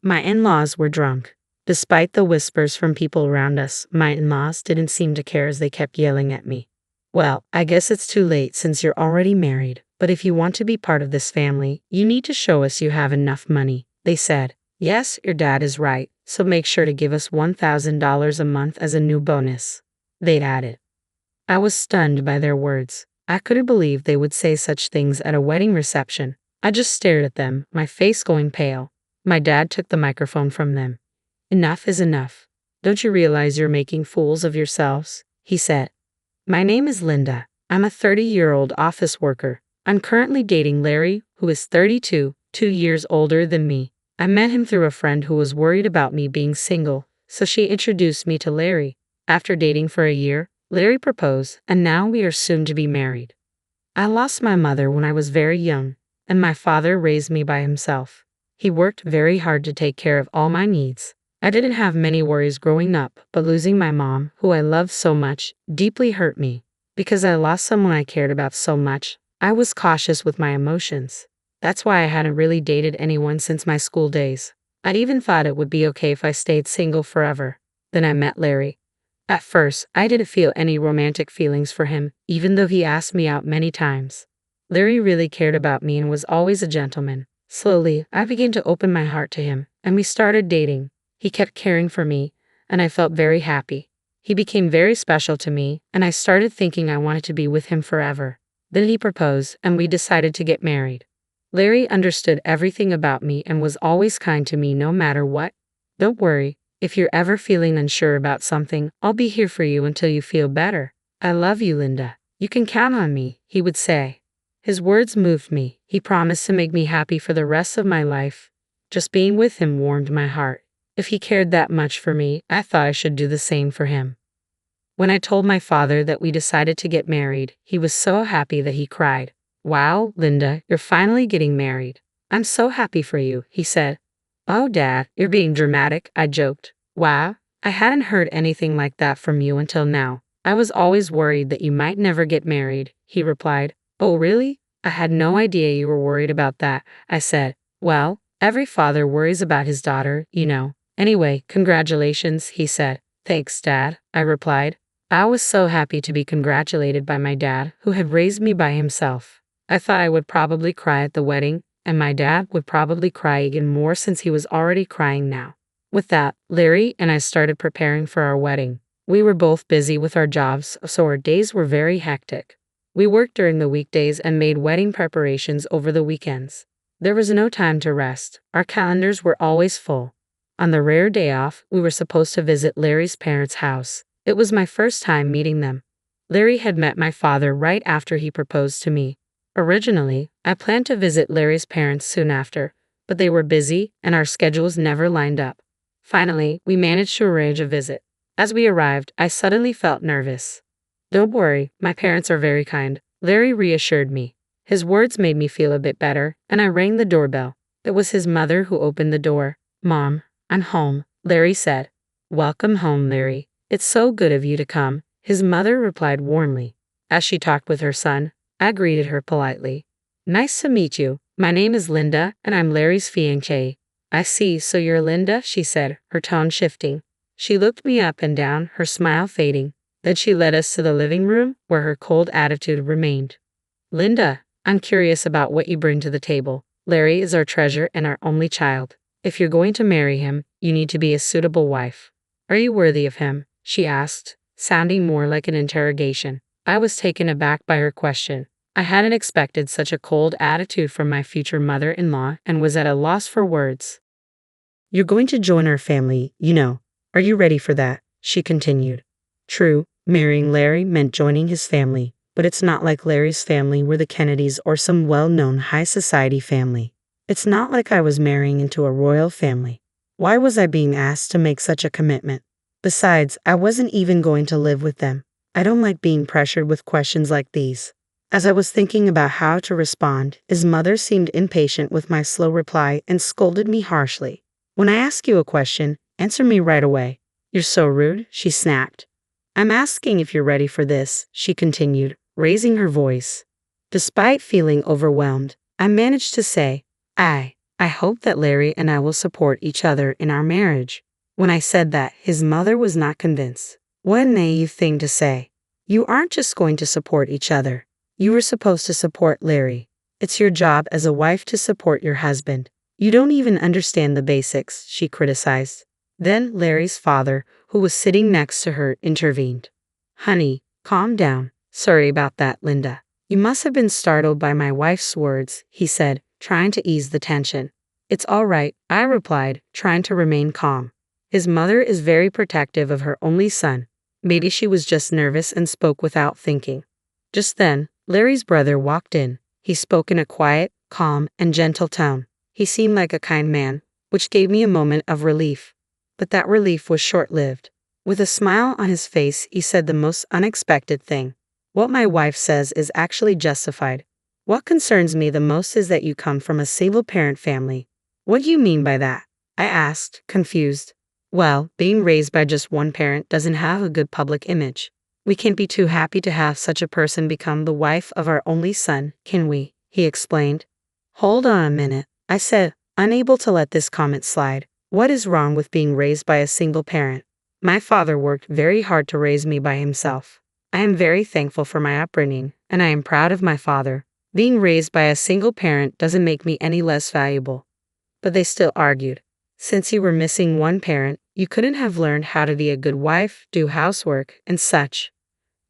My in-laws were drunk. Despite the whispers from people around us, my in-laws didn't seem to care as they kept yelling at me. Well, I guess it's too late since you're already married, but if you want to be part of this family, you need to show us you have enough money, they said. Yes, your dad is right, so make sure to give us $1,000 a month as a new bonus, they'd added. I was stunned by their words. I couldn't believe they would say such things at a wedding reception. I just stared at them, my face going pale. My dad took the microphone from them. Enough is enough. Don't you realize you're making fools of yourselves? He said. My name is Linda. I'm a 30-year-old office worker. I'm currently dating Larry, who is 32, 2 years older than me. I met him through a friend who was worried about me being single, so she introduced me to Larry. After dating for a year, Larry proposed, and now we are soon to be married. I lost my mother when I was very young, and my father raised me by himself. He worked very hard to take care of all my needs. I didn't have many worries growing up, but losing my mom, who I loved so much, deeply hurt me. Because I lost someone I cared about so much, I was cautious with my emotions. That's why I hadn't really dated anyone since my school days. I even thought it would be okay if I stayed single forever. Then I met Larry. At first, I didn't feel any romantic feelings for him, even though he asked me out many times. Larry really cared about me and was always a gentleman. Slowly, I began to open my heart to him, and we started dating. He kept caring for me, and I felt very happy. He became very special to me, and I started thinking I wanted to be with him forever. Then he proposed, and we decided to get married. Larry understood everything about me and was always kind to me no matter what. Don't worry, if you're ever feeling unsure about something, I'll be here for you until you feel better. I love you, Linda. You can count on me, he would say. His words moved me. He promised to make me happy for the rest of my life. Just being with him warmed my heart. If he cared that much for me, I thought I should do the same for him. When I told my father that we decided to get married, he was so happy that he cried. Wow, Linda, you're finally getting married. I'm so happy for you, he said. Oh, Dad, you're being dramatic, I joked. Wow, I hadn't heard anything like that from you until now. I was always worried that you might never get married, he replied. Oh, really? I had no idea you were worried about that, I said. Well, every father worries about his daughter, you know. Anyway, congratulations, he said. Thanks, Dad, I replied. I was so happy to be congratulated by my dad, who had raised me by himself. I thought I would probably cry at the wedding, and my dad would probably cry even more since he was already crying now. With that, Larry and I started preparing for our wedding. We were both busy with our jobs, so our days were very hectic. We worked during the weekdays and made wedding preparations over the weekends. There was no time to rest. Our calendars were always full. On the rare day off, we were supposed to visit Larry's parents' house. It was my first time meeting them. Larry had met my father right after he proposed to me. Originally, I planned to visit Larry's parents soon after, but they were busy and our schedules never lined up. Finally, we managed to arrange a visit. As we arrived, I suddenly felt nervous. Don't worry, my parents are very kind, Larry reassured me. His words made me feel a bit better, and I rang the doorbell. It was his mother who opened the door. Mom, I'm home, Larry said. Welcome home, Larry. It's so good of you to come, his mother replied warmly. As she talked with her son, I greeted her politely. Nice to meet you. My name is Linda, and I'm Larry's fiancée. I see, so you're Linda, she said, her tone shifting. She looked me up and down, her smile fading. Then she led us to the living room, where her cold attitude remained. Linda, I'm curious about what you bring to the table. Larry is our treasure and our only child. If you're going to marry him, you need to be a suitable wife. Are you worthy of him? She asked, sounding more like an interrogation. I was taken aback by her question. I hadn't expected such a cold attitude from my future mother-in-law and was at a loss for words. You're going to join our family, you know. Are you ready for that? She continued. True, marrying Larry meant joining his family, but it's not like Larry's family were the Kennedys or some well-known high society family. It's not like I was marrying into a royal family. Why was I being asked to make such a commitment? Besides, I wasn't even going to live with them. I don't like being pressured with questions like these. As I was thinking about how to respond, his mother seemed impatient with my slow reply and scolded me harshly. When I ask you a question, answer me right away. You're so rude, she snapped. I'm asking if you're ready for this, she continued, raising her voice. Despite feeling overwhelmed, I managed to say, I hope that Larry and I will support each other in our marriage. When I said that, his mother was not convinced. What a naive thing to say. You aren't just going to support each other. You were supposed to support Larry. It's your job as a wife to support your husband. You don't even understand the basics, she criticized. Then Larry's father, who was sitting next to her, intervened. Honey, calm down. Sorry about that, Linda. You must have been startled by my wife's words, he said, trying to ease the tension. It's all right, I replied, trying to remain calm. His mother is very protective of her only son. Maybe she was just nervous and spoke without thinking. Just then, Larry's brother walked in. He spoke in a quiet, calm, and gentle tone. He seemed like a kind man, which gave me a moment of relief. But that relief was short-lived. With a smile on his face, he said the most unexpected thing. What my wife says is actually justified. What concerns me the most is that you come from a single-parent family. What do you mean by that? I asked, confused. Well, being raised by just one parent doesn't have a good public image. We can't be too happy to have such a person become the wife of our only son, can we? He explained. Hold on a minute, I said, unable to let this comment slide. What is wrong with being raised by a single parent? My father worked very hard to raise me by himself. I am very thankful for my upbringing, and I am proud of my father. Being raised by a single parent doesn't make me any less valuable. But they still argued. Since you were missing one parent, you couldn't have learned how to be a good wife, do housework, and such.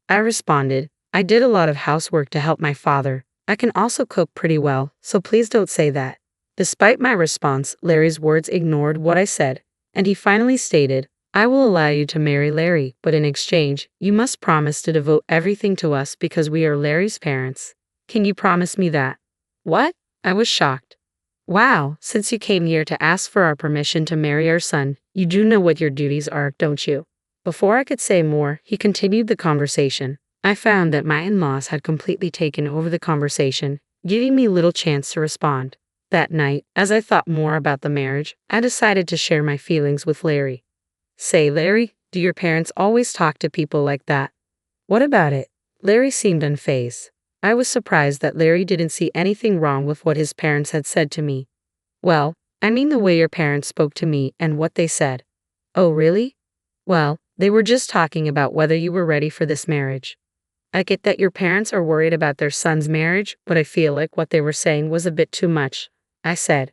I responded, I did a lot of housework to help my father. I can also cook pretty well, so please don't say that. Despite my response, Larry's words ignored what I said, and he finally stated, I will allow you to marry Larry, but in exchange, you must promise to devote everything to us because we are Larry's parents. Can you promise me that? What? I was shocked. Wow, since you came here to ask for our permission to marry our son, you do know what your duties are, don't you? Before I could say more, he continued the conversation. I found that my in-laws had completely taken over the conversation, giving me little chance to respond. That night, as I thought more about the marriage, I decided to share my feelings with Larry. Say, Larry, do your parents always talk to people like that? What about it? Larry seemed unfazed. I was surprised that Larry didn't see anything wrong with what his parents had said to me. Well, I mean the way your parents spoke to me and what they said. Oh, really? Well, they were just talking about whether you were ready for this marriage. I get that your parents are worried about their son's marriage, but I feel like what they were saying was a bit too much. I said.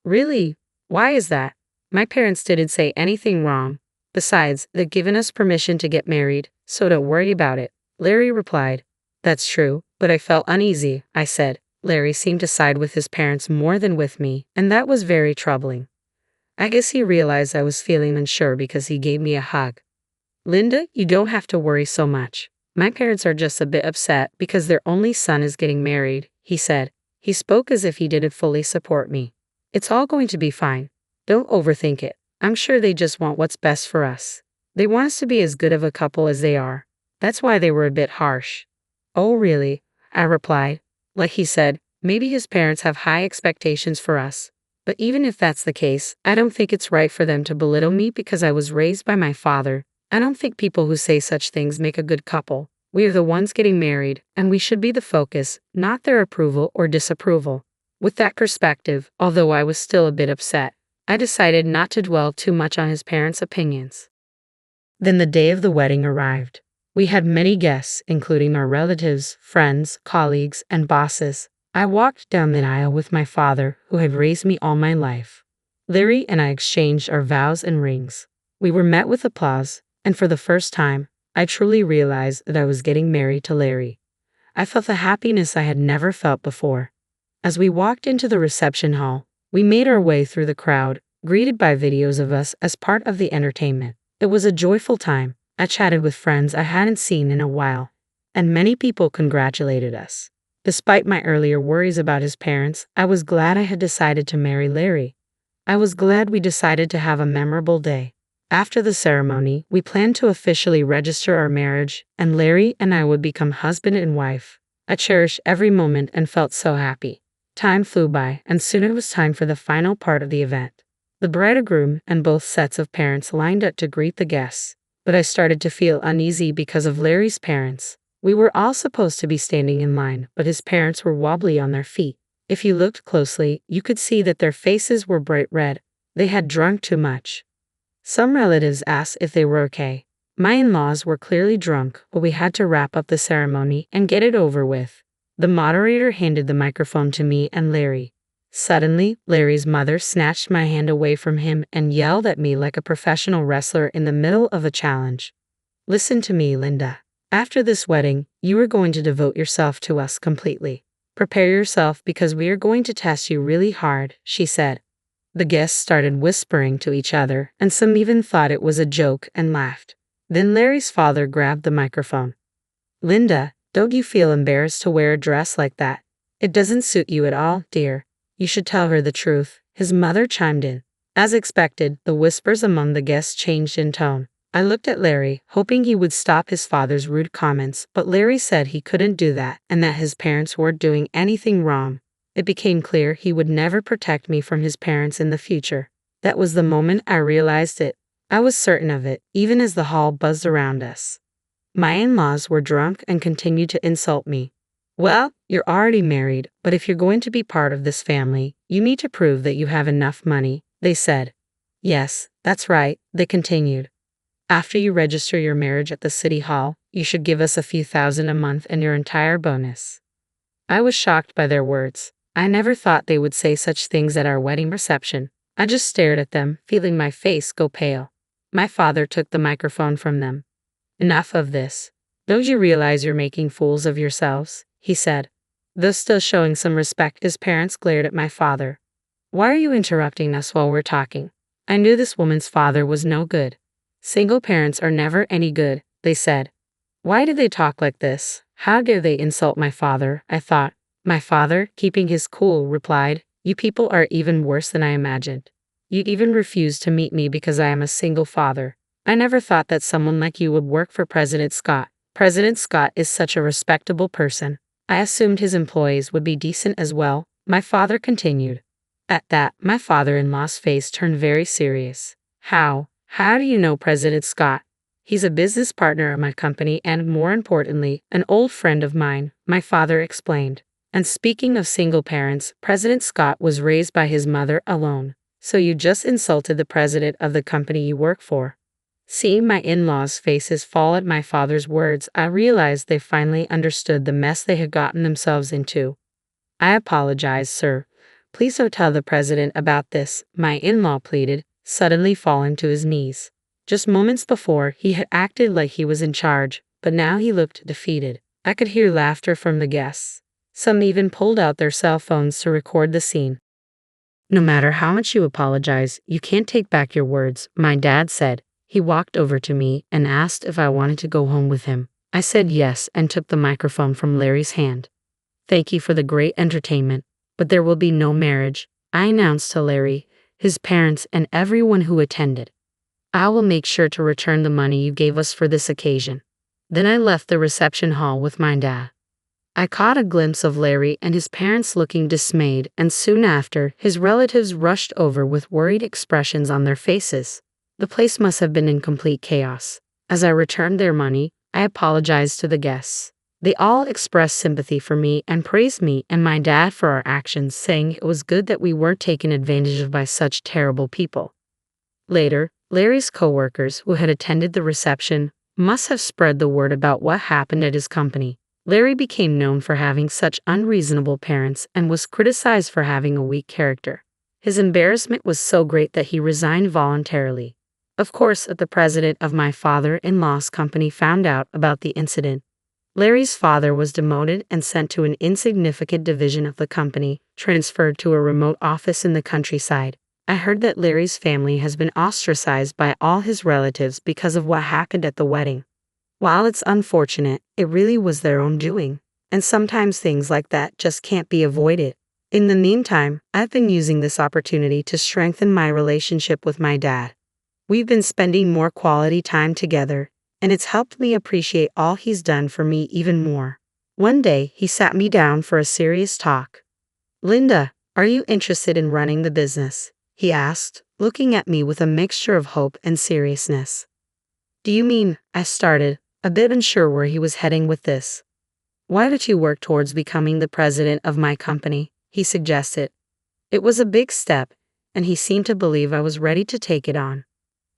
Really? Why is that? My parents didn't say anything wrong. Besides, they've given us permission to get married, so don't worry about it. Larry replied. That's true, but I felt uneasy, I said. Larry seemed to side with his parents more than with me, and that was very troubling. I guess he realized I was feeling unsure because he gave me a hug. Linda, you don't have to worry so much. My parents are just a bit upset because their only son is getting married, he said. He spoke as if he didn't fully support me. It's all going to be fine. Don't overthink it. I'm sure they just want what's best for us. They want us to be as good of a couple as they are. That's why they were a bit harsh. Oh, really? I replied. Like he said, maybe his parents have high expectations for us. But even if that's the case, I don't think it's right for them to belittle me because I was raised by my father. I don't think people who say such things make a good couple. We are the ones getting married, and we should be the focus, not their approval or disapproval. With that perspective, although I was still a bit upset, I decided not to dwell too much on his parents' opinions. Then the day of the wedding arrived. We had many guests, including our relatives, friends, colleagues, and bosses. I walked down the aisle with my father, who had raised me all my life. Larry and I exchanged our vows and rings. We were met with applause, and for the first time, I truly realized that I was getting married to Larry. I felt a happiness I had never felt before. As we walked into the reception hall, we made our way through the crowd, greeted by videos of us as part of the entertainment. It was a joyful time. I chatted with friends I hadn't seen in a while, and many people congratulated us. Despite my earlier worries about his parents, I was glad I had decided to marry Larry. I was glad we decided to have a memorable day. After the ceremony, we planned to officially register our marriage, and Larry and I would become husband and wife. I cherished every moment and felt so happy. Time flew by, and soon it was time for the final part of the event. The bride and groom and both sets of parents lined up to greet the guests. But I started to feel uneasy because of Larry's parents. We were all supposed to be standing in line, but his parents were wobbly on their feet. If you looked closely, you could see that their faces were bright red. They had drunk too much. Some relatives asked if they were okay. My in-laws were clearly drunk, but we had to wrap up the ceremony and get it over with. The moderator handed the microphone to me and Larry. Suddenly, Larry's mother snatched my hand away from him and yelled at me like a professional wrestler in the middle of a challenge. Listen to me, Linda. After this wedding, you are going to devote yourself to us completely. Prepare yourself because we are going to test you really hard, she said. The guests started whispering to each other, and some even thought it was a joke and laughed. Then Larry's father grabbed the microphone. Linda, don't you feel embarrassed to wear a dress like that? It doesn't suit you at all, dear. You should tell her the truth, his mother chimed in. As expected, the whispers among the guests changed in tone. I looked at Larry, hoping he would stop his father's rude comments, but Larry said he couldn't do that and that his parents weren't doing anything wrong. It became clear he would never protect me from his parents in the future. That was the moment I realized it. I was certain of it, even as the hall buzzed around us. My in-laws were drunk and continued to insult me. Well, you're already married, but if you're going to be part of this family, you need to prove that you have enough money, they said. Yes, that's right, they continued. After you register your marriage at the city hall, you should give us a few thousand a month and your entire bonus. I was shocked by their words. I never thought they would say such things at our wedding reception. I just stared at them, feeling my face go pale. My father took the microphone from them. Enough of this. Don't you realize you're making fools of yourselves? He said. Though still showing some respect, his parents glared at my father. Why are you interrupting us while we're talking? I knew this woman's father was no good. Single parents are never any good, they said. Why did they talk like this? How dare they insult my father, I thought. My father, keeping his cool, replied, You people are even worse than I imagined. You even refuse to meet me because I am a single father. I never thought that someone like you would work for President Scott. President Scott is such a respectable person. I assumed his employees would be decent as well, my father continued. At that, my father-in-law's face turned very serious. How do you know President Scott? He's a business partner of my company and, more importantly, an old friend of mine, my father explained. And speaking of single parents, President Scott was raised by his mother alone. So you just insulted the president of the company you work for. Seeing my in-laws' faces fall at my father's words, I realized they finally understood the mess they had gotten themselves into. I apologize, sir. Please don't tell the president about this, my in-law pleaded, suddenly falling to his knees. Just moments before, he had acted like he was in charge, but now he looked defeated. I could hear laughter from the guests. Some even pulled out their cell phones to record the scene. No matter how much you apologize, you can't take back your words, my dad said. He walked over to me and asked if I wanted to go home with him. I said yes and took the microphone from Larry's hand. Thank you for the great entertainment, but there will be no marriage, I announced to Larry, his parents, and everyone who attended. I will make sure to return the money you gave us for this occasion. Then I left the reception hall with my dad. I caught a glimpse of Larry and his parents looking dismayed, and soon after, his relatives rushed over with worried expressions on their faces. The place must have been in complete chaos. As I returned their money, I apologized to the guests. They all expressed sympathy for me and praised me and my dad for our actions, saying it was good that we weren't taken advantage of by such terrible people. Later, Larry's coworkers who had attended the reception must have spread the word about what happened at his company. Larry became known for having such unreasonable parents and was criticized for having a weak character. His embarrassment was so great that he resigned voluntarily. Of course, the president of my father-in-law's company found out about the incident. Larry's father was demoted and sent to an insignificant division of the company, transferred to a remote office in the countryside. I heard that Larry's family has been ostracized by all his relatives because of what happened at the wedding. While it's unfortunate, it really was their own doing, and sometimes things like that just can't be avoided. In the meantime, I've been using this opportunity to strengthen my relationship with my dad. We've been spending more quality time together, and it's helped me appreciate all he's done for me even more. One day, he sat me down for a serious talk. Linda, are you interested in running the business? He asked, looking at me with a mixture of hope and seriousness. Do you mean, I started, a bit unsure where he was heading with this. Why don't you work towards becoming the president of my company? he suggested. It was a big step, and he seemed to believe I was ready to take it on.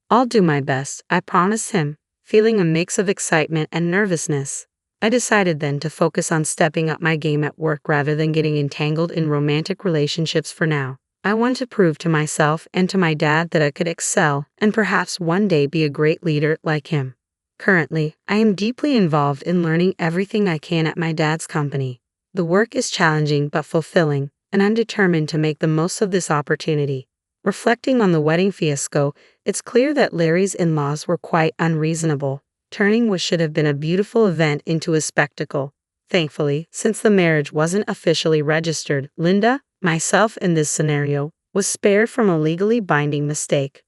I'll do my best, I promised him, feeling a mix of excitement and nervousness. I decided then to focus on stepping up my game at work rather than getting entangled in romantic relationships for now. I wanted to prove to myself and to my dad that I could excel and perhaps one day be a great leader like him. Currently, I am deeply involved in learning everything I can at my dad's company. The work is challenging but fulfilling, and I'm determined to make the most of this opportunity. Reflecting on the wedding fiasco, it's clear that Larry's in-laws were quite unreasonable, turning what should have been a beautiful event into a spectacle. Thankfully, since the marriage wasn't officially registered, Linda, myself in this scenario, was spared from a legally binding mistake.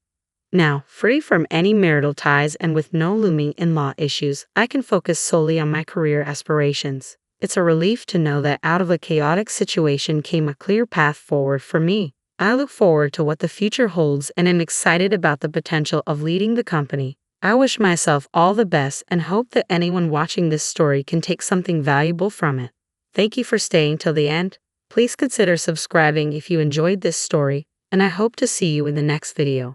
Now, free from any marital ties and with no looming in-law issues, I can focus solely on my career aspirations. It's a relief to know that out of a chaotic situation came a clear path forward for me. I look forward to what the future holds and am excited about the potential of leading the company. I wish myself all the best and hope that anyone watching this story can take something valuable from it. Thank you for staying till the end. Please consider subscribing if you enjoyed this story, and I hope to see you in the next video.